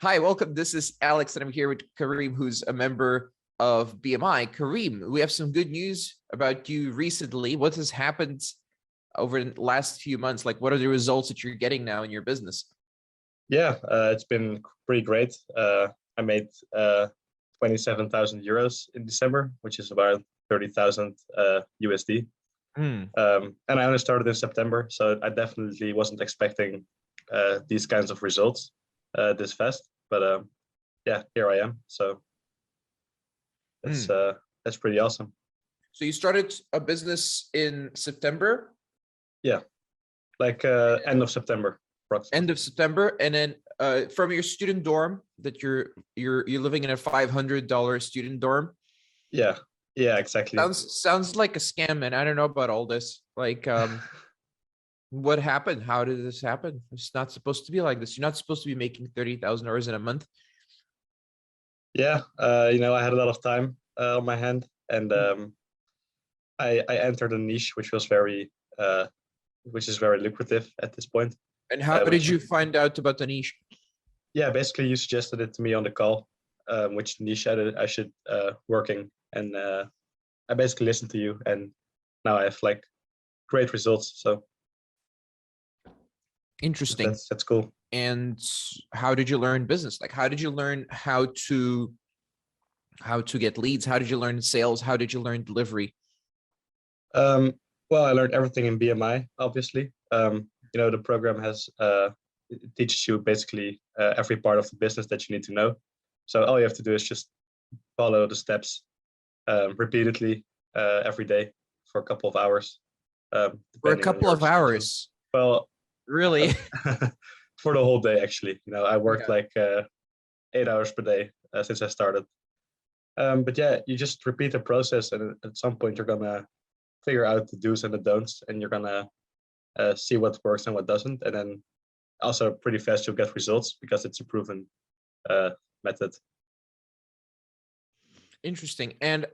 Hi, welcome. This is Alex, and I'm here with Karim, who's a member of BMI. Karim, we have some good news about you recently. What has happened over the last few months? Like, what are the results that you're getting now in your business? Yeah, it's been pretty great. I made 27,000 euros in December, which is about 30,000 USD. And I only started in September, so I definitely wasn't expecting these kinds of results this fast. But yeah, here I am. So that's pretty awesome. So you started a business in September? Yeah, like end of September, approximately. End of September, and then from your student dorm that you're living in a $500 student dorm. Yeah, exactly. Sounds like a scam, man. I don't know about all this. Like, what happened? How did this happen? It's not supposed to be like this. You're not supposed to be making $30,000 in a month. Yeah, I had a lot of time on my hand, and I entered a niche which is very lucrative at this point. And how did you find out about the niche? Yeah, basically you suggested it to me on the call, which niche I should working, and I basically listened to you, and now I have like great results. So interesting. That's cool. And how did you learn business? Like, how did you learn how to get leads? How did you learn sales? How did you learn delivery? Well, I learned everything in BMI, obviously. The program has it teaches you basically every part of the business that you need to know. So all you have to do is just follow the steps repeatedly every day for a couple of hours. For a couple of hours? Well, really? For the whole day, actually. I worked like 8 hours per day since I started. But yeah, you just repeat the process, and at some point you're gonna figure out the do's and the don'ts, and you're gonna see what works and what doesn't, and then also pretty fast you'll get results because it's a proven method. Interesting. And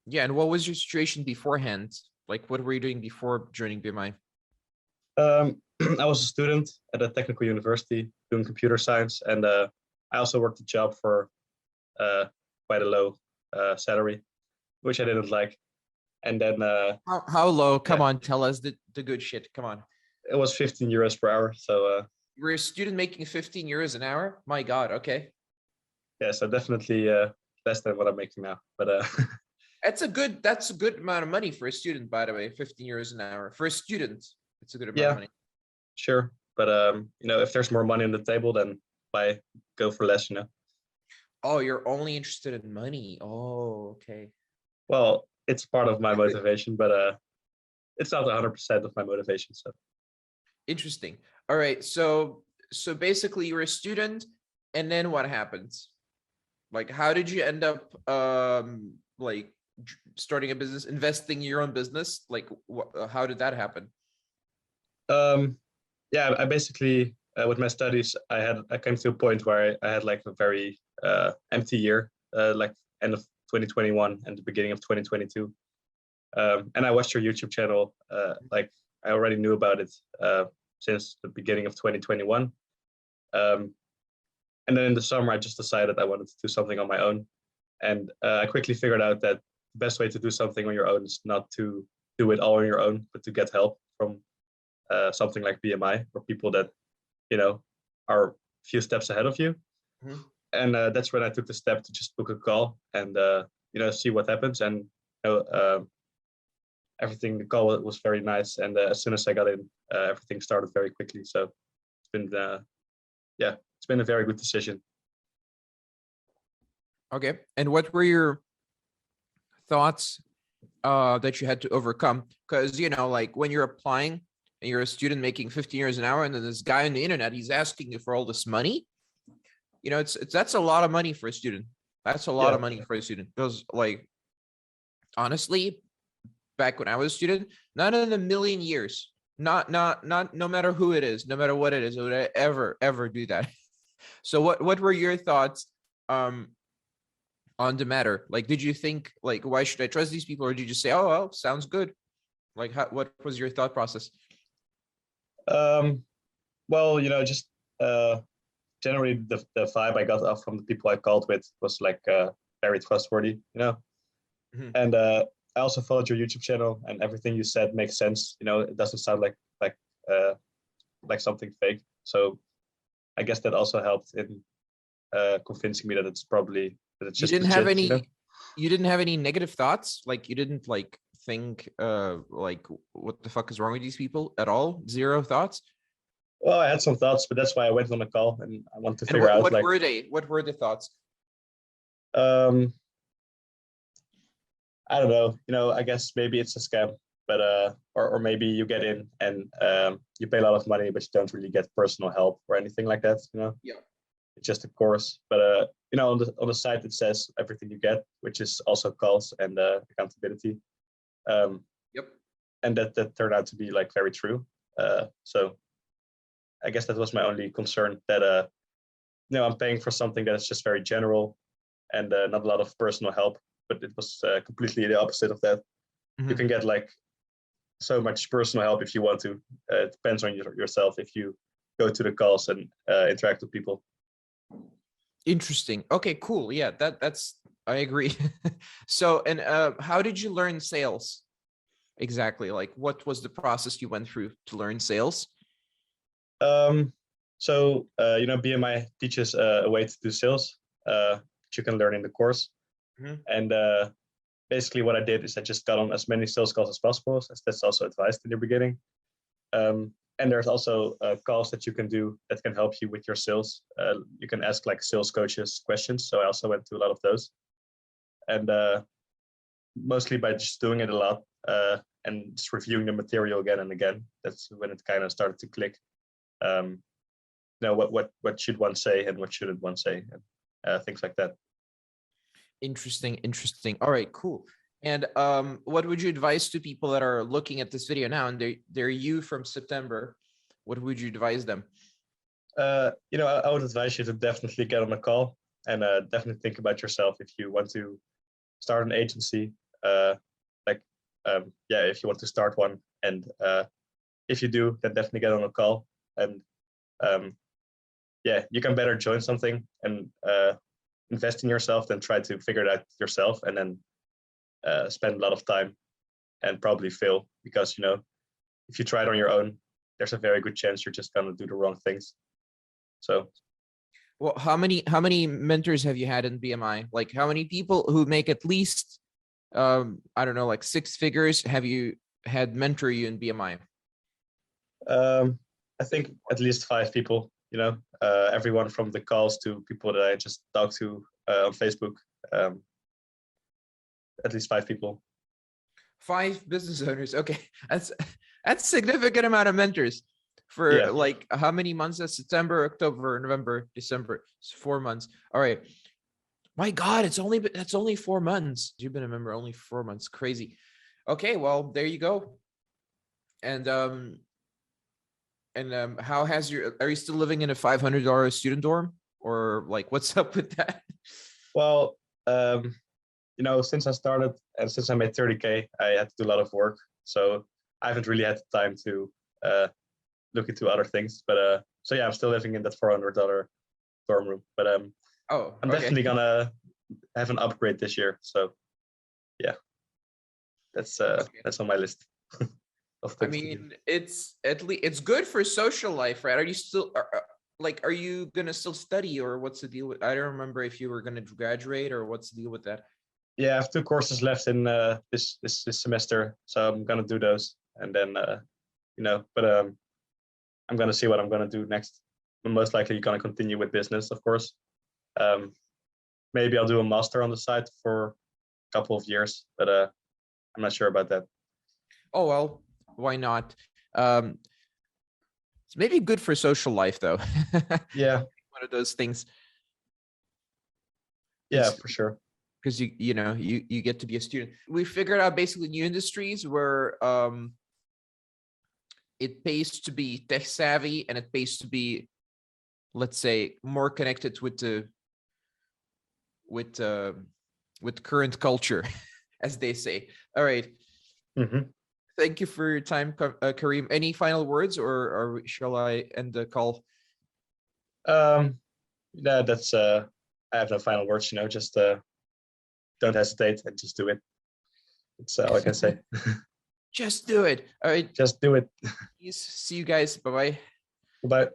yeah, and what was your situation beforehand? Like, what were you doing before joining BMI? I was a student at a technical university doing computer science, and I also worked a job for quite a low salary, which I didn't like. And then how low? Come on, tell us the good shit. Come on. It was 15 euros per hour. So you were a student making 15 euros an hour? My God. Okay. Yeah, so definitely less than what I'm making now. But that's a good amount of money for a student, by the way. 15 euros an hour for a student. It's a good amount of money. Sure. But if there's more money on the table, then why go for less, Oh, you're only interested in money. Oh, okay. Well, it's part of my motivation, but it's not 100% of my motivation. So interesting. All right. So basically you were a student, and then what happens? Like, how did you end up like starting a business, investing in your own business? Like, how did that happen? Yeah, I basically with my studies, I came to a point where I had like a very empty year, like end of 2021 and the beginning of 2022. And I watched your YouTube channel. Like I already knew about it since the beginning of 2021. And then in the summer, I just decided I wanted to do something on my own. And I quickly figured out that the best way to do something on your own is not to do it all on your own, but to get help from something like BMI, or people that, are a few steps ahead of you. Mm-hmm. And that's when I took the step to just book a call and, see what happens. And, everything, the call was very nice. And as soon as I got in, everything started very quickly. So it's been, it's been a very good decision. Okay. And what were your thoughts that you had to overcome? Because, like when you're applying and you're a student making 15 euros an hour, and then this guy on the internet, he's asking you for all this money. That's a lot of money for a student. That's a lot of money for a student. Because, like, honestly, back when I was a student, not in a million years, not no matter who it is, no matter what it is, would I ever do that. So what were your thoughts on the matter? Like, did you think, like, why should I trust these people? Or did you just say, oh, well, sounds good? Like, what was your thought process? Well, just generally the vibe I got off from the people I called with was like very trustworthy, you know. Mhm. And I also followed your YouTube channel, and everything you said makes sense. You know, it doesn't sound uh, like something fake. So I guess that also helped in convincing me that it's You just didn't have legit. You know. any you didn't have any negative thoughts? Like you didn't like think like what the fuck is wrong with these people at all? Zero thoughts? Well, I had some thoughts, but that's why I went on the call, and I want to And figure out what like were they? What were the thoughts? um I don't know. You know, I guess maybe it's a scam, but or maybe you get in and you pay a lot of money, but you don't really get personal help or anything like that. You know, Yeah. it's just a course. But you know, on the site it says everything you get, which is also calls and accountability. Um, Yep. and that turned out to be like very true. So I guess that was my only concern that you know, I'm paying for something that is just very general and not a lot of personal help. But it was completely the opposite of that. You Mhm. can get like so much personal help if you want to. It depends on yourself if you go to the calls and interact with people. Interesting. Okay, cool. Yeah, that's I agree. So, and how did you learn sales exactly? Like, what was the process you went through to learn sales? Um, so you know, BMI teaches a way to do sales, which you can learn in the course. Mhm. And basically, what I did is I just got on as many sales calls as possible, as that's also advised in the beginning. And there's also calls that you can do that can help you with your sales. You can ask like sales coaches questions. So I also went to a lot of those, and mostly by just doing it a lot and just reviewing the material again and again. That's when it kind of started to click. Um, you know, what should one say and what shouldn't one say, and things like that. Interesting, interesting. All right, cool. And what would you advise to people that are looking at this video now and they're you from September? What would you advise them? You know, I would advise you to definitely get on a call and definitely think about yourself if you want to start an agency. Like, yeah, if you want to start one, and if you do, then definitely get on a call. And yeah, you can better join something and invest in yourself than try to figure it out yourself and then spend a lot of time and probably fail because, you know, if you try it on your own, there's a very good chance you're just gonna do the wrong things. So Well, how many mentors have you had in BMI? Like how many people who make at least I don't know, like six figures have you had mentor you in BMI? I think at least 5 people, you know, everyone from the calls to people that I just talked to on Facebook. Um, at least 5 people. Five business owners. Okay. That's significant amount of mentors for Yeah. like how many months? That's September, October, November, December. It's 4 months. All right. My God, that's only 4 months. You've been a member only 4 months. Crazy. Okay, well, there you go. And how has are you still living in a $500 student dorm? Or like what's up with that? Well, you know, since I started and since I made 30K, I had to do a lot of work. So I haven't really had the time to look into other things. But so yeah, I'm still living in that $400 dorm room. But Oh, I'm okay. definitely gonna have an upgrade this year. So yeah, Okay. that's on my list of I things to do. mean, it's at least it's good for social life, right? Are you still like are you gonna still study or what's the deal with I don't remember if you were gonna graduate or what's the deal with that. Yeah, I have 2 courses left in this semester, so I'm gonna do those, and then you know, but I'm gonna see what I'm gonna do next. I'm most likely gonna continue with business, of course. Um, maybe I'll do a master on the side for a couple of years, but I'm not sure about that. Oh well, why not? Um it's maybe good for social life though. Yeah, One of those things. yeah, It's for sure. because you know you get to be a student. We figured out basically new industries where it pays to be tech savvy and it pays to be, let's say, more connected with uh, with current culture, as they say. All right. Hmm. Thank you for your time, Karim. Any final words, or shall I end the call? Yeah, that's I have no final words. Just don't hesitate and just do it. That's all I can say. Just do it. All right. Just do it. Peace. See you guys. Bye bye. Goodbye.